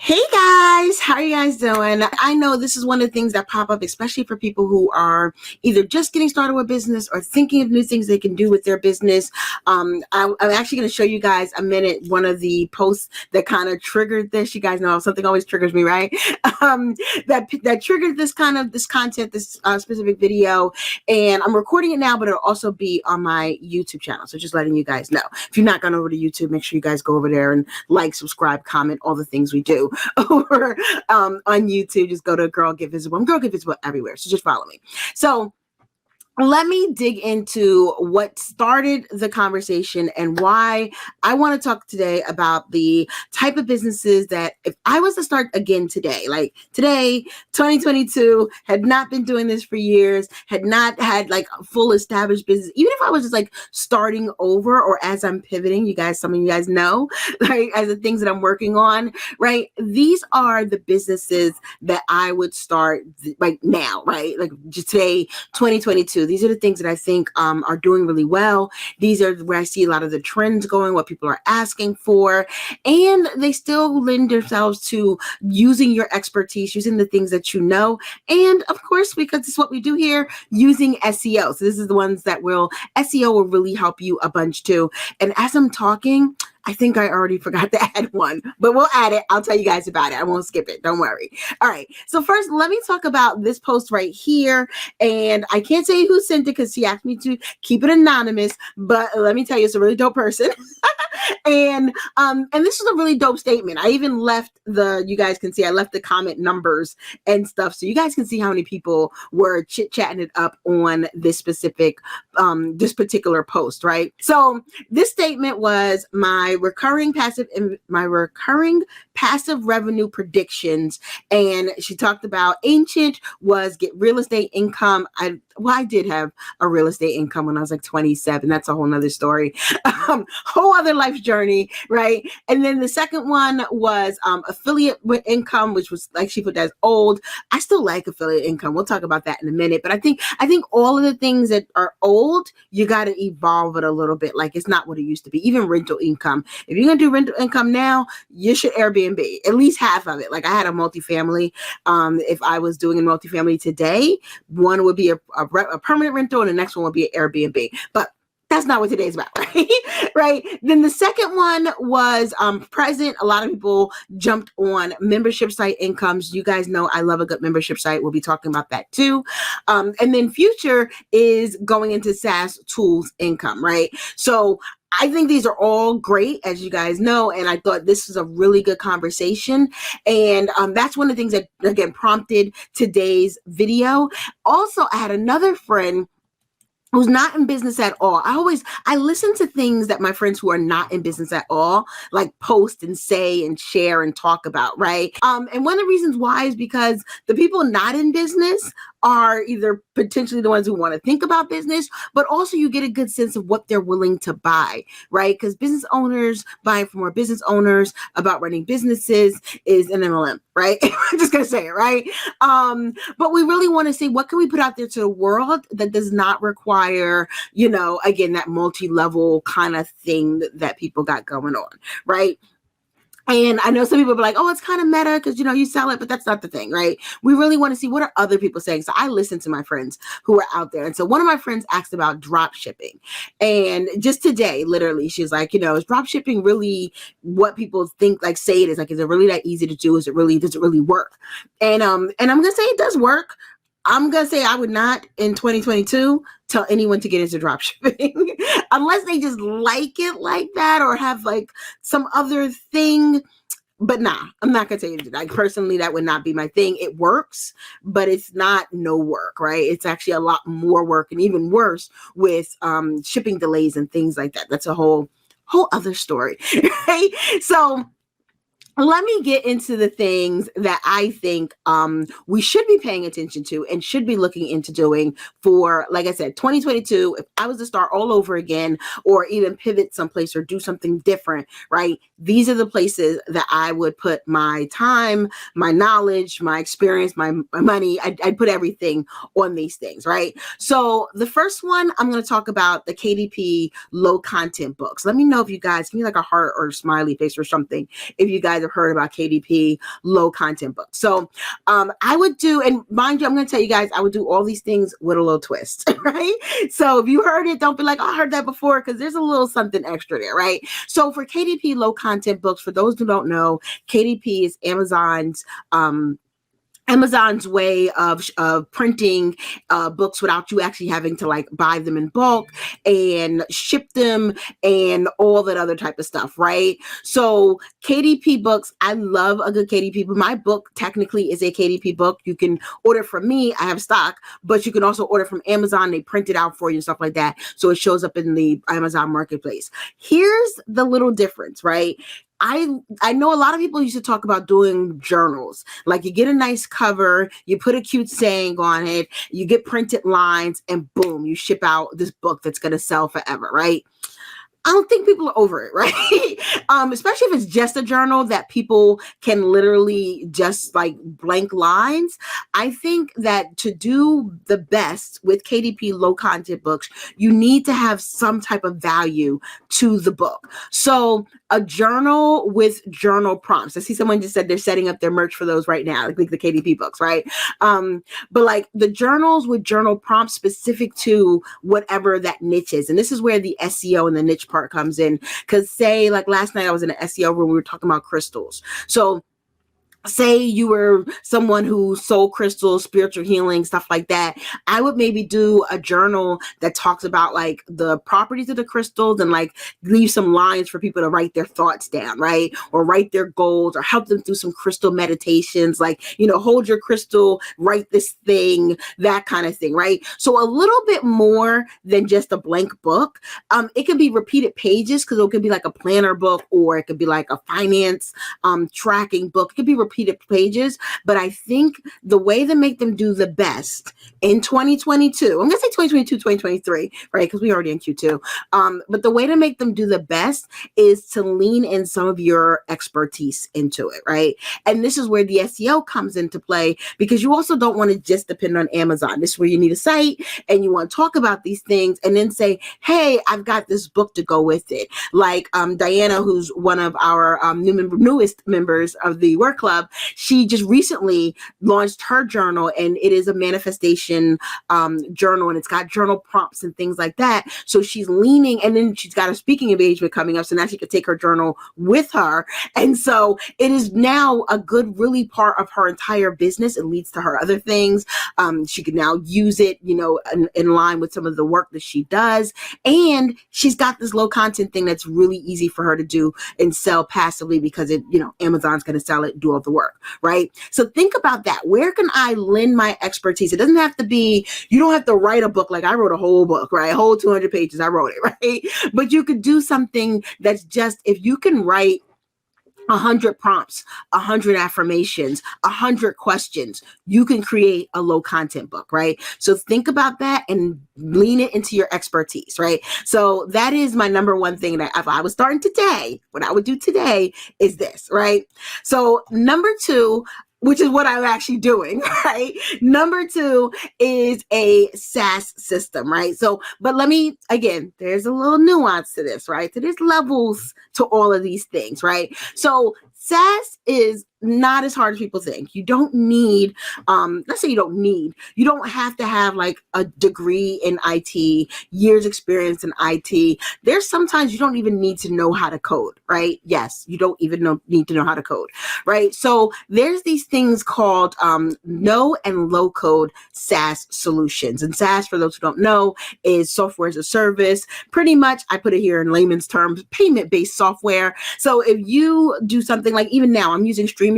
Hey guys, how are you guys doing? I know this is one of the things that pop up, especially for people who are either just getting started with business or thinking of new things they can do with their business. I'm actually going to show you guys one of the posts that kind of triggered this. You guys know something always triggers me, right? That triggered this content, this specific video, and I'm recording it now, but it'll also be on my YouTube channel. So just letting you guys know. If you're not going over to YouTube, make sure you guys go over there and like, subscribe, comment, all the things we do over on YouTube. Just go to Girl Get Visible. I'm Girl Get Visible everywhere. So just follow me. So let me dig into what started the conversation and why I want to talk today about the type of businesses that if I was to start again today, like today, 2022, had not been doing this for years, had not had like a full established business, even if I was just like starting over or as I'm pivoting, some of you guys know, like as the things that I'm working on, right? These are the businesses that I would start like now, right? Like just today, 2022. These are the things that I think are doing really well. These are where I see a lot of the trends going, what people are asking for, and they still lend themselves to using your expertise, using the things that you know, and of course, because it's what we do here, using SEO. So this is the ones that SEO will really help you a bunch too. And as I'm talking, I think I already forgot to add one, but we'll add it. I'll tell you guys about it. I won't skip it. Don't worry. All right. So first, let me talk about this post right here. And I can't say who sent it because she asked me to keep it anonymous, but let me tell you, it's a really dope person. And this is a really dope statement. I even left you guys can see, I left the comment numbers and stuff. So you guys can see how many people were chit-chatting it up on this particular post, right? So this statement was my recurring passive revenue predictions. And she talked about ancient was get real estate income. I did have a real estate income when I was like 27. That's a whole nother story. Whole other life journey, right? And then the second one was affiliate with income, which was like she put that as old. I still like affiliate income. We'll talk about that in a minute. But I think all of the things that are old, you got to evolve it a little bit. Like it's not what it used to be. Even rental income. If you're gonna do rental income now, you should Airbnb at least half of it. Like I had a multifamily. If I was doing a multifamily today, one would be a permanent rental and the next one would be an Airbnb. But that's not what today's about, right? Right. Then the second one was present. A lot of people jumped on membership site incomes. You guys know I love a good membership site. We'll be talking about that too. And then future is going into SaaS tools income, right? So I think these are all great, as you guys know, and I thought this was a really good conversation. And that's one of the things that, again, prompted today's video. Also, I had another friend who's not in business at all. I listen to things that my friends who are not in business at all, like post and say and share and talk about, right? And one of the reasons why is because the people not in business are either potentially the ones who want to think about business, but also you get a good sense of what they're willing to buy, right? Because business owners buying from more business owners about running businesses is an MLM, right? I'm just going to say it, right? But we really want to see what can we put out there to the world that does not require, again, that multi-level kind of thing that people got going on, right? And I know some people be like, oh, it's kind of meta because, you sell it, but that's not the thing, right? We really want to see what are other people saying. So I listen to my friends who are out there. And so one of my friends asked about drop shipping. And just today, literally, she's like, is drop shipping really what people think, like say it is? Like, is it really that easy to do? Does it really work? And I'm going to say it does work. I'm going to say I would not in 2022 tell anyone to get into dropshipping unless they just like it like that or have like some other thing. But nah, I'm not going to tell you to do that. Like, personally, that would not be my thing. It works, but it's not no work, right? It's actually a lot more work and even worse with shipping delays and things like that. That's a whole other story, right? So let me get into the things that I think we should be paying attention to and should be looking into doing for, like I said, 2022. If I was to start all over again or even pivot someplace or do something different, right? These are the places that I would put my time, my knowledge, my experience, my money. I'd put everything on these things, right? So the first one, I'm going to talk about the KDP Low Content books. Let me know if you guys, give me like a heart or a smiley face or something if you guys have heard about KDP Low Content books. So I would do, and mind you, I'm going to tell you guys, I would do all these things with a little twist, right? So if you heard it, don't be like, oh, I heard that before, because there's a little something extra there, right? So for KDP Low Content books, for those who don't know, KDP is Amazon's way of printing books without you actually having to like buy them in bulk and ship them and all that other type of stuff, right? So KDP books, I love a good KDP, but my book technically is a KDP book. You can order from me, I have stock, but you can also order from Amazon. They print it out for you and stuff like that. So it shows up in the Amazon marketplace. Here's the little difference, right? I know a lot of people used to talk about doing journals. Like you get a nice cover, you put a cute saying on it, you get printed lines, and boom, you ship out this book that's going to sell forever, right? I don't think people are over it, right? Especially if it's just a journal that people can literally just like blank lines. I think that to do the best with KDP Low Content books, you need to have some type of value to the book. So a journal with journal prompts. I see someone just said they're setting up their merch for those right now, like the KDP books, right? But like the journals with journal prompts specific to whatever that niche is. And this is where the SEO and the niche part comes in. Because say like last night I was in an SEO room, we were talking about crystals. So say you were someone who sold crystals, spiritual healing, stuff like that, I would maybe do a journal that talks about like the properties of the crystals and like leave some lines for people to write their thoughts down, right? Or write their goals or help them through some crystal meditations, like, hold your crystal, write this thing, that kind of thing, right? So a little bit more than just a blank book. It can be repeated pages because it could be like a planner book, or it could be like a finance tracking book. It could be repeated pages, but I think the way to make them do the best in 2022, I'm going to say 2022, 2023, right? Because we're already in Q2. But the way to make them do the best is to lean in some of your expertise into it, right? And this is where the SEO comes into play, because you also don't want to just depend on Amazon. This is where you need a site and you want to talk about these things and then say, hey, I've got this book to go with it. Like Diana, who's one of our newest members of the work club, she just recently launched her journal, and it is a manifestation journal, and it's got journal prompts and things like that. So she's leaning, and then she's got a speaking engagement coming up, so now she could take her journal with her. And so it is now a good, really part of her entire business. It leads to her other things. She can now use it, in line with some of the work that she does. And she's got this low content thing that's really easy for her to do and sell passively, because it, Amazon's going to sell it, do all the work, right? So think about that. Where can I lend my expertise? It doesn't have to be, you don't have to write a book. Like I wrote a whole book, right? A whole 200 pages. I wrote it, right? But you could do something that's just, if you can write 100 prompts, 100 affirmations, 100 questions, you can create a low content book, right? So think about that and lean it into your expertise, right? So that is my number one thing that if I was starting today, what I would do today is this, right? So number two, which is what I'm actually doing, right? Number two is a SaaS system, right? So, but again, there's a little nuance to this, right? So there's levels to all of these things, right? So SaaS is not as hard as people think. You don't need, let's say you don't have to have like a degree in IT, years experience in IT. There's sometimes you don't even need to know how to code, right? Yes, you don't even need to know how to code, right? So there's these things called no and low code SaaS solutions. And SaaS, for those who don't know, is software as a service. Pretty much, I put it here in layman's terms, payment-based software. So if you do something like, even now I'm using StreamYard.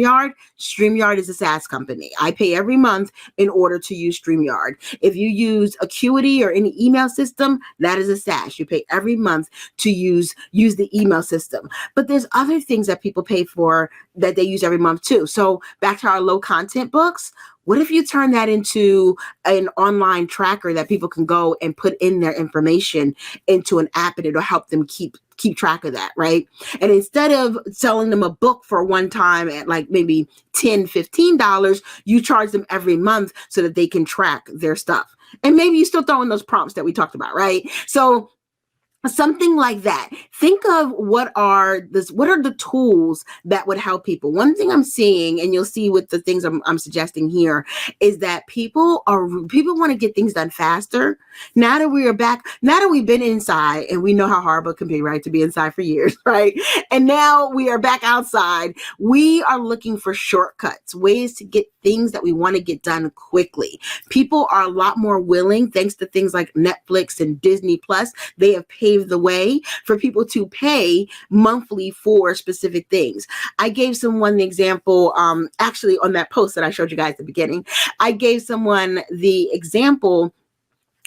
StreamYard is a SaaS company. I pay every month in order to use StreamYard. If you use Acuity or any email system, that is a SaaS. You pay every month to use the email system. But there's other things that people pay for that they use every month too. So back to our low content books. What if you turn that into an online tracker that people can go and put in their information into an app, and it'll help them keep track of that, right? And instead of selling them a book for one time at like maybe $10, $15, you charge them every month so that they can track their stuff. And maybe you still throw in those prompts that we talked about, right? So Something like that. Think of what are the tools that would help people. One thing I'm seeing, and you'll see with the things I'm suggesting here, is that people want to get things done faster. Now that we are back, now that we've been inside, and we know how horrible it can be, right, to be inside for years, right? And now we are back outside. We are looking for shortcuts, ways to get things that we want to get done quickly. People are a lot more willing, thanks to things like Netflix and Disney Plus. They have paved the way for people to pay monthly for specific things. I gave someone the example, actually on that post that I showed you guys at the beginning, I gave someone the example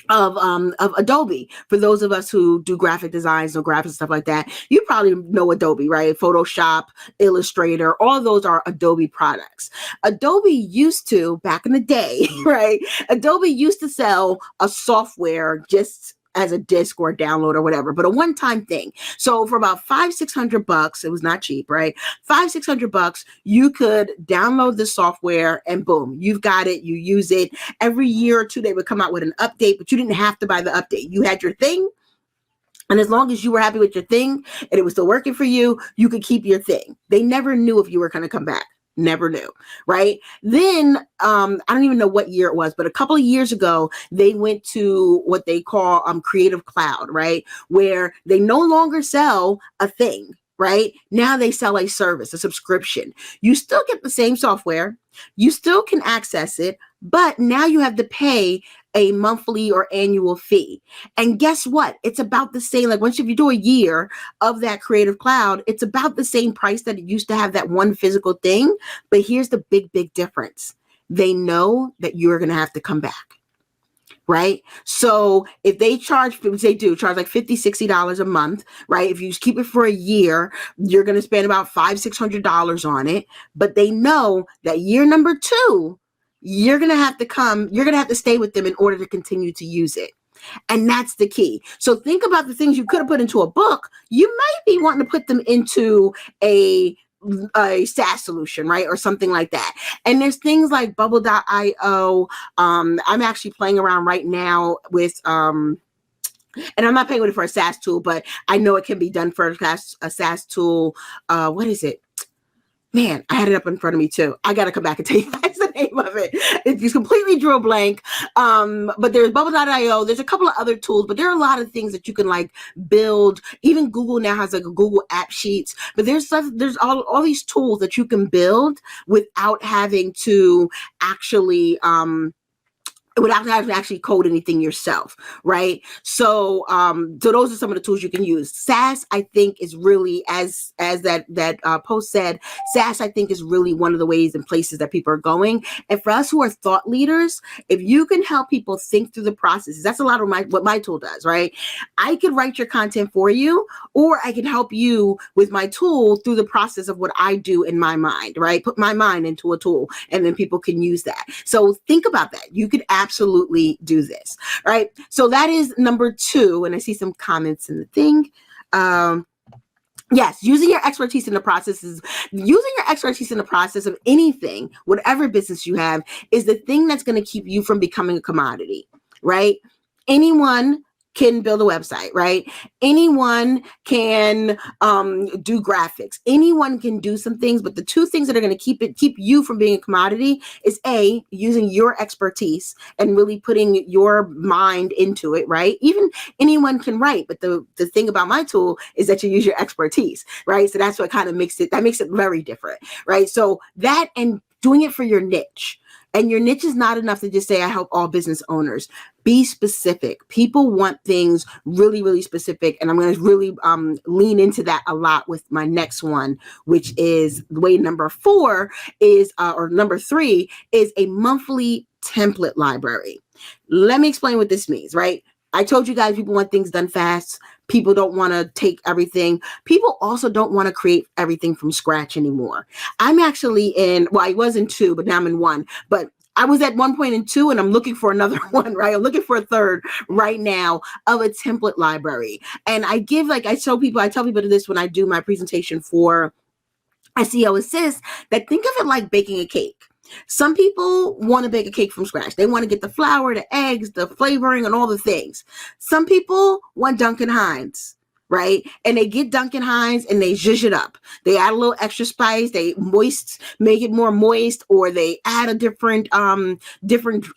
of Adobe. For those of us who do graphic designs or graphics, stuff like that, you probably know Adobe, right? Photoshop, Illustrator, all those are Adobe products. Adobe used to, back in the day, right? Adobe used to sell a software just as a disc or a download or whatever, but a one-time thing. So for about $500-600, it was not cheap, right? $500-600, you could download the software and boom, you've got it. You use it every year or two. They would come out with an update, but you didn't have to buy the update. You had your thing. And as long as you were happy with your thing and it was still working for you, you could keep your thing. They never knew if you were going to come back. Never knew, right? Then I don't even know what year it was, but a couple of years ago, they went to what they call Creative Cloud, right? Where they no longer sell a thing, right? Now they sell a service, a subscription. You still get the same software, you still can access it, but now you have to pay a monthly or annual fee. And guess what? It's about the same. Like once if you do a year of that Creative Cloud, it's about the same price that it used to have that one physical thing. But here's the big difference. They know that you're going to have to come back. Right? So if they charge, which they do charge like $50-60 a month, right? If you just keep it for a year, you're going to spend about $500-600 on it. But they know that year number 2, you're going to have to stay with them in order to continue to use it. And that's the key. So think about the things you could have put into a book. You might be wanting to put them into a SaaS solution, right? Or something like that. And there's things like bubble.io. I'm actually playing around right now with, and I'm not paying with it for a SaaS tool, but I know it can be done for a SaaS tool. What is it? Man, I had it up in front of me too. I got to come back and tell you guys the name of it. It just completely drew a blank. But there's bubble.io. There's a couple of other tools, but there are a lot of things that you can like build. Even Google now has like a Google App Sheets, but there's all these tools that you can build without having to actually, without having to actually code anything yourself, right? So those are some of the tools you can use. SaaS, I think, is really, as that post said, SaaS, I think, is really one of the ways and places that people are going. And for us who are thought leaders, if you can help people think through the processes, that's a lot of what my tool does, right? I can write your content for you, or I can help you with my tool through the process of what I do in my mind, right? Put my mind into a tool, and then people can use that. So think about that. You could absolutely do this, right? So that is number 2. And I see some comments in the thing. Yes, using your expertise in the process of anything, whatever business you have, is the thing that's going to keep you from becoming a commodity, right? Anyone can build a website, right? Anyone can do graphics. Anyone can do some things, but the 2 things that are going to keep you from being a commodity is A, using your expertise and really putting your mind into it, right? Even anyone can write, but the thing about my tool is that you use your expertise, right? So that's what kind of makes it very different, right? So that, and doing it for your niche. And your niche is not enough to just say, I help all business owners. Be specific. People want things really, really specific. And I'm going to really lean into that a lot with my next one, which is way number 4 is, or number 3 is a monthly template library. Let me explain what this means, right? I told you guys people want things done fast. People don't want to take everything. People also don't want to create everything from scratch anymore. I'm actually I was in 2, but now I'm in 1. But I was at one point in 2, and I'm looking for another one, right? I'm looking for a third right now of a template library. And I tell people this when I do my presentation for SEO Assist, that think of it like baking a cake. Some people want to bake a cake from scratch. They want to get the flour, the eggs, the flavoring, and all the things. Some people want Duncan Hines, right? And they get Duncan Hines and they zhuzh it up. They add a little extra spice. They make it more moist, or they add a different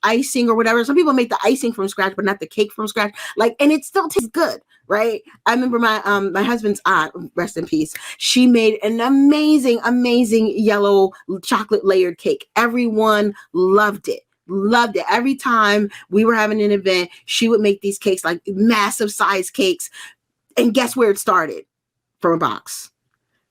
icing or whatever. Some people make the icing from scratch, but not the cake from scratch. And it still tastes good, right? I remember my husband's aunt, rest in peace. She made an amazing yellow chocolate layered cake. Everyone loved it. Every time we were having an event, she would make these cakes, like massive size cakes. And guess where it started? From a box.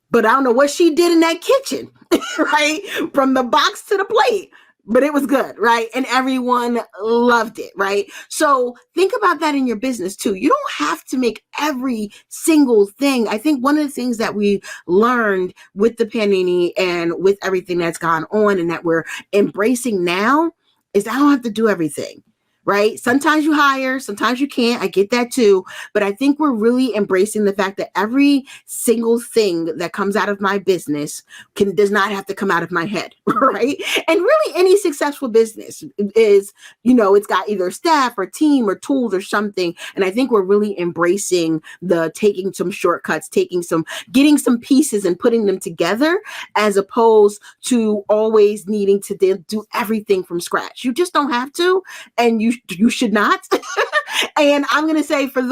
But I don't know what she did in that kitchen, right? From the box to the plate. But it was good, right? And everyone loved it, right? So think about that in your business too. You don't have to make every single thing. I think one of the things that we learned with the pandemic and with everything that's gone on and that we're embracing now is I don't have to do everything. Right? Sometimes you hire, sometimes you can't. I get that too. But I think we're really embracing the fact that every single thing that comes out of my business does not have to come out of my head, right? And really any successful business is, it's got either staff or team or tools or something. And I think we're really embracing the taking some shortcuts, getting some pieces and putting them together, as opposed to always needing to do everything from scratch. You just don't have to. And you should not. And I'm going to say for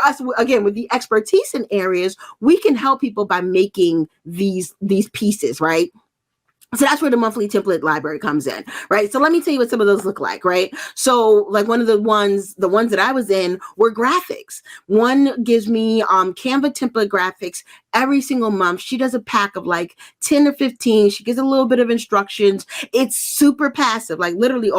us, again, with the expertise in areas, we can help people by making these pieces, right? So that's where the monthly template library comes in, right? So let me tell you what some of those look like, right? So like one of the ones that I was in were graphics. One gives me Canva template graphics every single month. She does a pack of like 10 or 15. She gives a little bit of instructions. It's super passive, like literally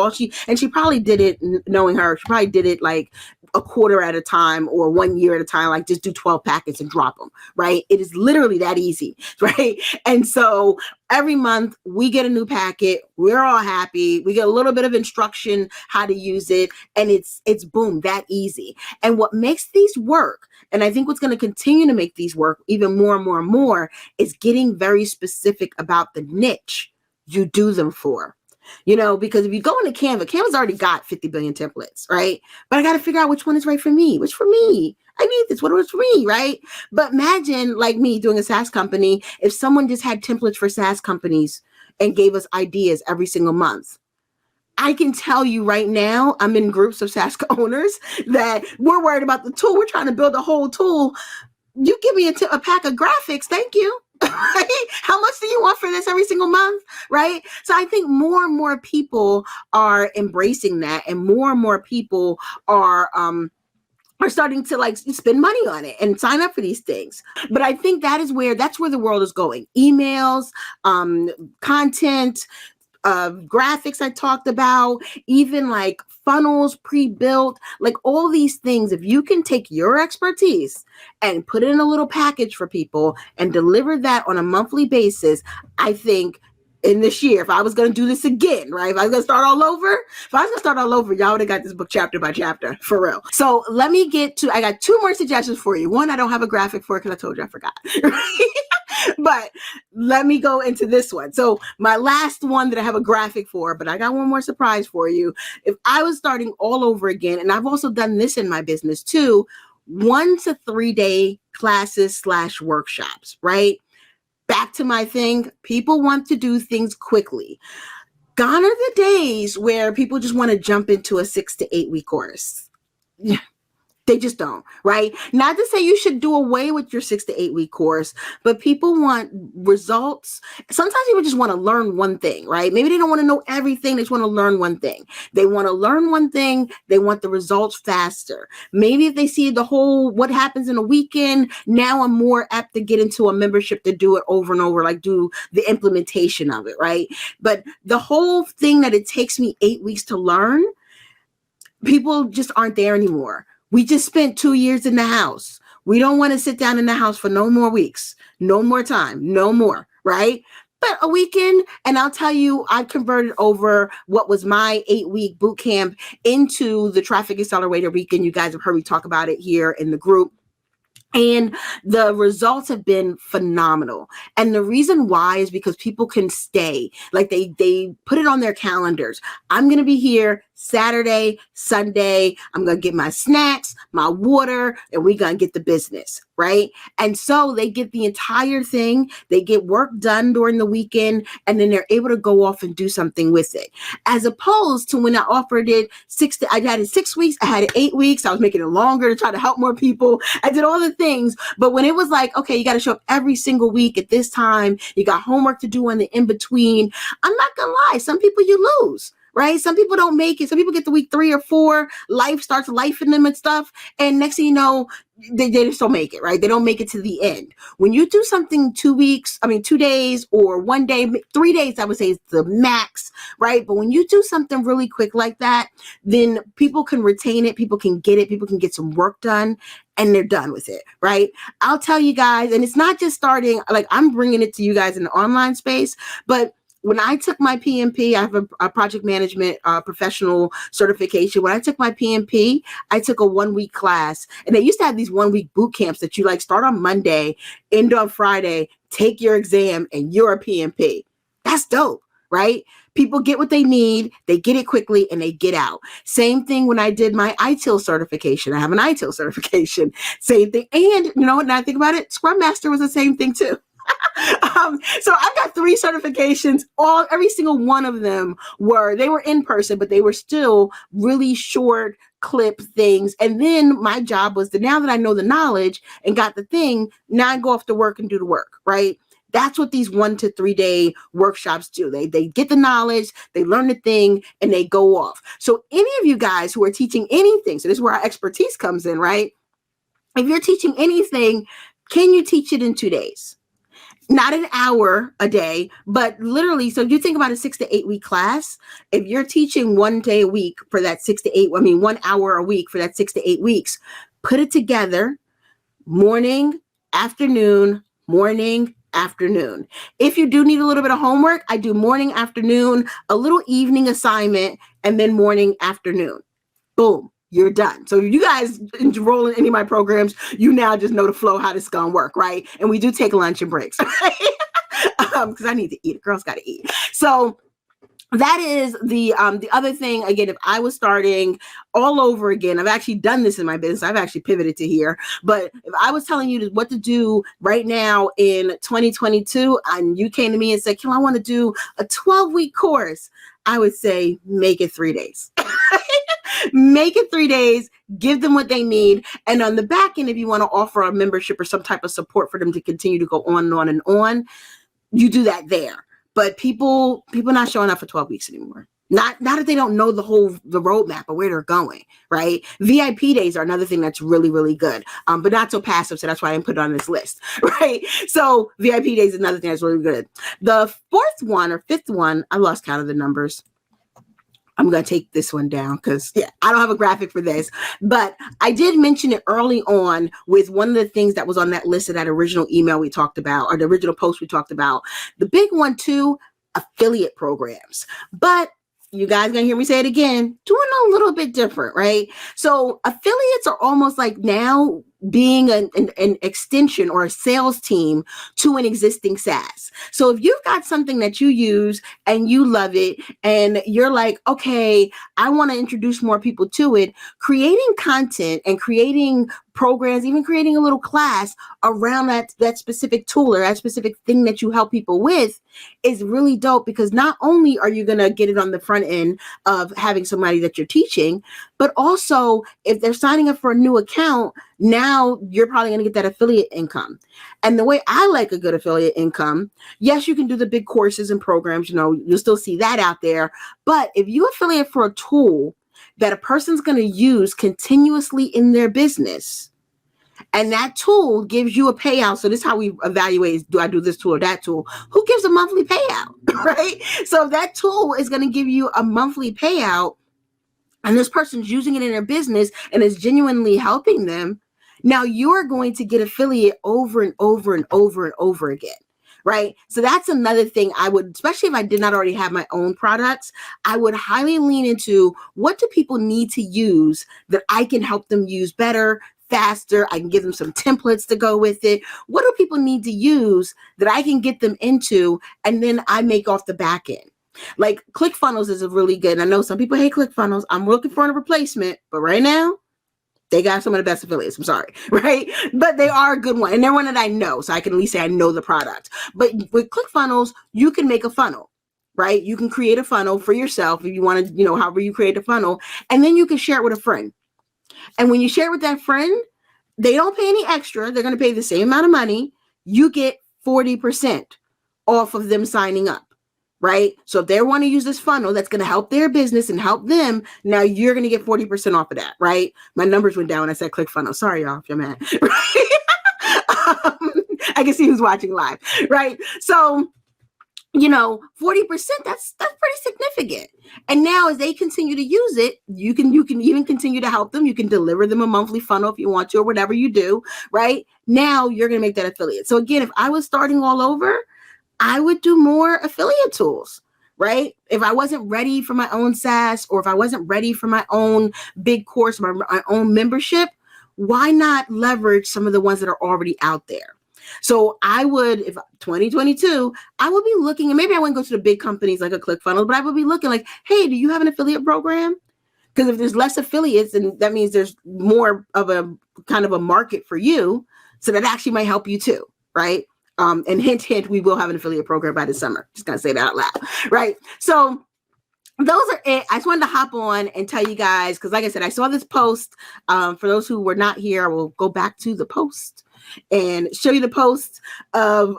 and she probably did it, knowing her, she probably did it like a quarter at a time or 1 year at a time, like just do 12 packets and drop them, right? It is literally that easy, right? And so every month we get a new packet. We're all happy. We get a little bit of instruction how to use it. And it's boom, that easy. And what makes these work, and I think what's going to continue to make these work even more and more and more, is getting very specific about the niche you do them for. Because if you go into Canva's already got 50 billion templates, right? But I got to figure out which one is right for me. Which for me? I need this. What was for me, right? But imagine like me doing a SaaS company, if someone just had templates for SaaS companies and gave us ideas every single month. I can tell you right now, I'm in groups of SaaS owners that we're worried about the tool. We're trying to build a whole tool. You give me a pack of graphics. Thank you. Right? How much do you want for this every single month? Right? So I think more and more people are embracing that, and more people are starting to like spend money on it and sign up for these things. But I think that's where the world is going. Emails, content, graphics I talked about, even like funnels pre-built, like all these things. If you can take your expertise and put it in a little package for people and deliver that on a monthly basis, I think in this year, if I was going to do this again, right? If I was going to start all over, y'all would have got this book chapter by chapter, for real. So let me I got 2 more suggestions for you. One, I don't have a graphic for because I told you I forgot. But let me go into this one. So my last one that I have a graphic for, but I got one more surprise for you. If I was starting all over again, and I've also done this in my business too, 1 to 3 day classes / workshops, right? Back to my thing, people want to do things quickly. Gone are the days where people just want to jump into a 6 to 8 week course. They just don't, right? Not to say you should do away with your 6 to 8 week course, but people want results. Sometimes people just want to learn one thing, right? Maybe they don't want to know everything. They just want to learn one thing. They want to learn one thing. They want the results faster. Maybe if they see what happens in a weekend, now I'm more apt to get into a membership to do it over and over, like do the implementation of it, right? But the whole thing that it takes me 8 weeks to learn, people just aren't there anymore. We just spent 2 years in the house. We don't want to sit down in the house for no more weeks, no more time, no more, right? But a weekend, and I'll tell you, I converted over what was my 8-week boot camp into the Traffic Accelerator weekend. You guys have heard me talk about it here in the group. And the results have been phenomenal. And the reason why is because people can stay. Like they put it on their calendars. I'm going to be here Saturday, Sunday. I'm going to get my snacks, my water, and we're going to get the business, right? And so they get the entire thing. They get work done during the weekend, and then they're able to go off and do something with it. As opposed to when I offered it I had it 6 weeks, I had it 8 weeks. I was making it longer to try to help more people. I did all the things. But when it was like, okay, you got to show up every single week at this time, you got homework to do in the in between. I'm not going to lie. Some people you lose. Right? Some people don't make it. Some people get to week 3 or 4. Life starts life in them and stuff. And next thing you know, they just don't make it, right? They don't make it to the end. When you do something 2 days or 1 day, 3 days, I would say is the max, right? But when you do something really quick like that, then people can retain it. People can get it. People can get some work done and they're done with it, right? I'll tell you guys, and it's not just starting, like I'm bringing it to you guys in the online space, but when I took my PMP, I have a project management professional certification. When I took my PMP, I took a 1 week class, and they used to have these 1 week boot camps that you like start on Monday, end on Friday, take your exam, and you're a PMP. That's dope, right? People get what they need, they get it quickly, and they get out. Same thing when I did my ITIL certification. I have an ITIL certification. Same thing. And you know what, now I think about it, Scrum Master was the same thing too. So I've got 3 certifications. Every single one of them they were in person, but they were still really short clip things. And then my job was now that I know the knowledge and got the thing, now I go off to work and do the work, right? That's what these 1 to 3 day workshops do. They get the knowledge, they learn the thing, and they go off. So any of you guys who are teaching anything, so this is where our expertise comes in, right? If you're teaching anything, can you teach it in 2 days? Not an hour a day, but literally, so you think about a 6 to 8 week class. If you're teaching 1 day a week for that 1 hour a week for that 6 to 8 weeks, put it together morning, afternoon, morning, afternoon. If you do need a little bit of homework, I do morning, afternoon, a little evening assignment, and then morning, afternoon. Boom. You're done. So if you guys enroll in any of my programs, you now just know the flow, how this is going to work, right? And we do take lunch and breaks, right? Because I need to eat. A girl's got to eat. So that is the other thing. Again, if I was starting all over again, I've actually done this in my business. I've actually pivoted to here. But if I was telling you what to do right now in 2022, and you came to me and said, Kim, I want to do a 12-week course, I would say, make it 3 days. Make it 3 days, give them what they need. And on the back end, if you want to offer a membership or some type of support for them to continue to go on and on and on, you do that there. But people not showing up for 12 weeks anymore. Not that they don't know the roadmap of where they're going, right? VIP days are another thing that's really, really good, but not so passive. So that's why I didn't put it on this list, right? So VIP days is another thing that's really good. The 4th one or 5th one, I lost count of the numbers. I'm going to take this one down because I don't have a graphic for this, but I did mention it early on with one of the things that was on that list of that original email we talked about, or the original post we talked about. The big one too, affiliate programs. But you guys gonna hear me say it again, doing a little bit different, right? So affiliates are almost like now being an extension or a sales team to an existing SaaS. So if you've got something that you use and you love it and you're like, okay, I want to introduce more people to it, creating content and creating programs, even creating a little class around that specific tool or that specific thing that you help people with is really dope, because not only are you going to get it on the front end of having somebody that you're teaching, but also if they're signing up for a new account, now you're probably going to get that affiliate income. And the way I like a good affiliate income, yes, you can do the big courses and programs, you'll still see that out there. But if you affiliate for a tool that a person's going to use continuously in their business, and that tool gives you a payout. So this is how we evaluate, do I do this tool or that tool? Who gives a monthly payout, right? So that tool is going to give you a monthly payout, and this person's using it in their business and is genuinely helping them. Now you're going to get affiliate over and over and over and over again, right? So that's another thing I would, especially if I did not already have my own products, I would highly lean into what do people need to use that I can help them use better, faster. I can give them some templates to go with it. What do people need to use that I can get them into, and then I make off the back end? Like ClickFunnels is a really good. I know some people hate ClickFunnels. I'm looking for a replacement, but right now they got some of the best affiliates. I'm sorry, right? But they are a good one, and they're one that I know, so I can at least say I know the product. But with ClickFunnels, you can make a funnel, right? You can create a funnel for yourself if you want to, however you create a funnel, and then you can share it with a friend. And when you share it with that friend, they don't pay any extra. They're going to pay the same amount of money. You get 40% off of them signing up, right? So if they want to use this funnel that's going to help their business and help them, now you're going to get 40% off of that, right? My numbers went down when I said ClickFunnels. Sorry, y'all, if you're mad. Right? I can see who's watching live, right? So 40%, that's pretty significant. And now as they continue to use it, you can even continue to help them. You can deliver them a monthly funnel if you want to, or whatever you do, right? Now you're going to make that affiliate. So again, if I was starting all over, I would do more affiliate tools, right? If I wasn't ready for my own SaaS, or if I wasn't ready for my own big course, my own membership, why not leverage some of the ones that are already out there? So I would, if 2022, I would be looking, and maybe I wouldn't go to the big companies like a ClickFunnels, but I would be looking like, hey, do you have an affiliate program? Because if there's less affiliates, then that means there's more of a kind of a market for you. So that actually might help you too, right? And hint, hint, we will have an affiliate program by the summer. Just gonna say that out loud, right? So those are it. I just wanted to hop on and tell you guys, because like I said, I saw this post. For those who were not here, I will go back to the post and show you the post of,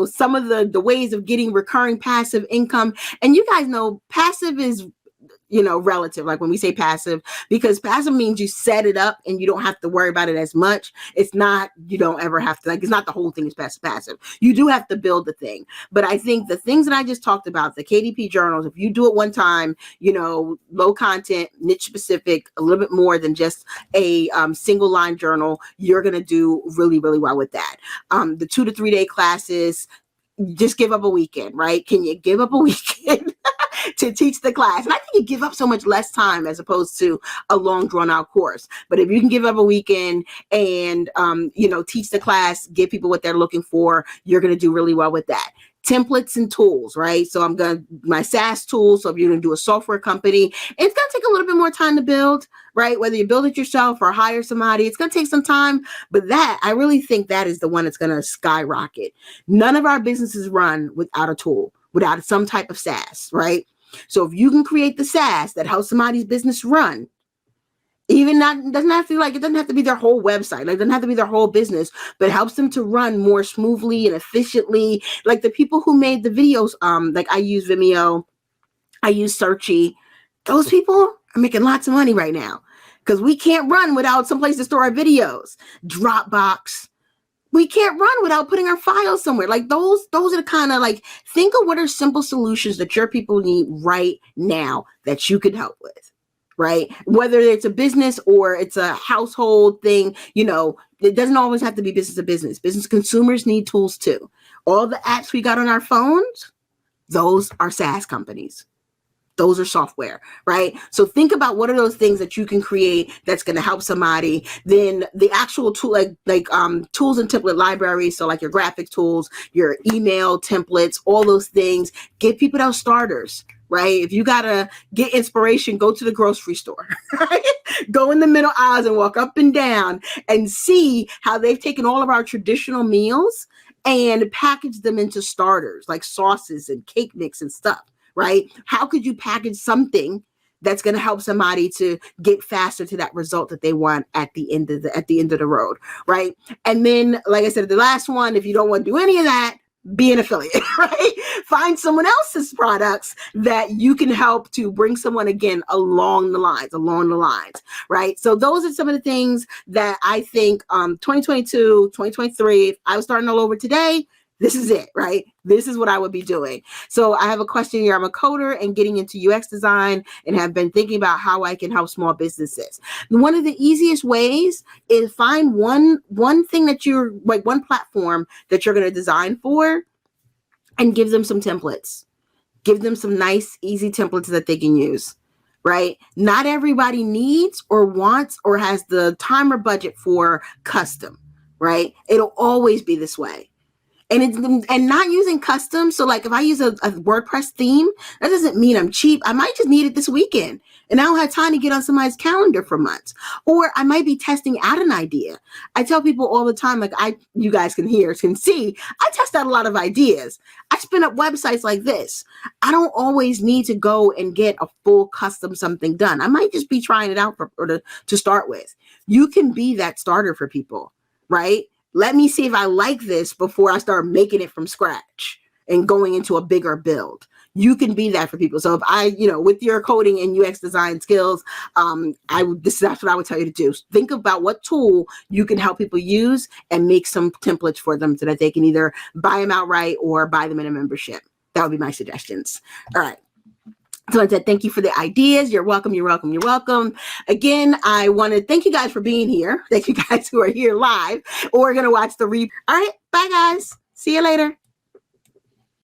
some of the ways of getting recurring passive income. And you guys know passive is, relative, like when we say passive, because passive means you set it up and you don't have to worry about it as much. It's not, you don't ever have to, it's not the whole thing is passive. You do have to build the thing. But I think the things that I just talked about, the KDP journals, if you do it one time, low content, niche specific, a little bit more than just a single line journal, you're going to do really, really well with that. The 2 to 3 day classes, just give up a weekend, right? Can you give up a weekend to teach the class? And I think you give up so much less time as opposed to a long drawn out course. But if you can give up a weekend and, teach the class, give people what they're looking for, you're going to do really well with that. Templates and tools, right? So I'm going to, my SaaS tools. So if you're going to do a software company, it's going to take a little bit more time to build, right? Whether you build it yourself or hire somebody, it's going to take some time. But that, I really think that is the one that's going to skyrocket. None of our businesses run without a tool, without some type of SaaS, right? So if you can create the SaaS that helps somebody's business run, even not, it doesn't have to be their whole website, it doesn't have to be their whole business, but helps them to run more smoothly and efficiently. Like the people who made the videos, like I use Vimeo, I use Searchy. Those people are making lots of money right now because we can't run without someplace to store our videos. Dropbox. We can't run without putting our files somewhere. Like those are the kind of like, think of what are simple solutions that your people need right now that you could help with, right? Whether it's a business or it's a household thing, it doesn't always have to be business to business. Business consumers need tools too. All the apps we got on our phones, those are SaaS companies. Those are software, right? So think about what are those things that you can create that's going to help somebody. Then the actual tool, like tools and template libraries. So like your graphic tools, your email templates, all those things. Give people those starters, right? If you got to get inspiration, go to the grocery store, right? Go in the middle aisles and walk up and down and see how they've taken all of our traditional meals and packaged them into starters like sauces and cake mix and stuff. Right? How could you package something that's going to help somebody to get faster to that result that they want at the end of the road, right? And then, like I said, the last one, if you don't want to do any of that, be an affiliate, right? Find someone else's products that you can help to bring someone again along the lines, right? So those are some of the things that I think 2022, 2023, if I was starting all over today, this is it, right? This is what I would be doing. So I have a question here. I'm a coder and getting into UX design and have been thinking about how I can help small businesses. One of the easiest ways is find one thing that you're like, one platform that you're going to design for and give them some templates. Give them some nice, easy templates that they can use. right? Not everybody needs or wants or has the time or budget for custom, right? It'll always be this way. And not using custom. So like if I use a WordPress theme, that doesn't mean I'm cheap. I might just need it this weekend and I don't have time to get on somebody's calendar for months. Or I might be testing out an idea. I tell people all the time, like you guys can see, I test out a lot of ideas. I spin up websites like this. I don't always need to go and get a full custom something done. I might just be trying it out to start with. You can be that starter for people, right? Let me see if I like this before I start making it from scratch and going into a bigger build. You can be that for people. So if with your coding and UX design skills, that's what I would tell you to do. Think about what tool you can help people use and make some templates for them so that they can either buy them outright or buy them in a membership. That would be my suggestions. All right. So I said, thank you for the ideas. You're welcome. You're welcome. You're welcome. Again, I want to thank you guys for being here. Thank you guys who are here live or going to watch the replay. All right. Bye, guys. See you later.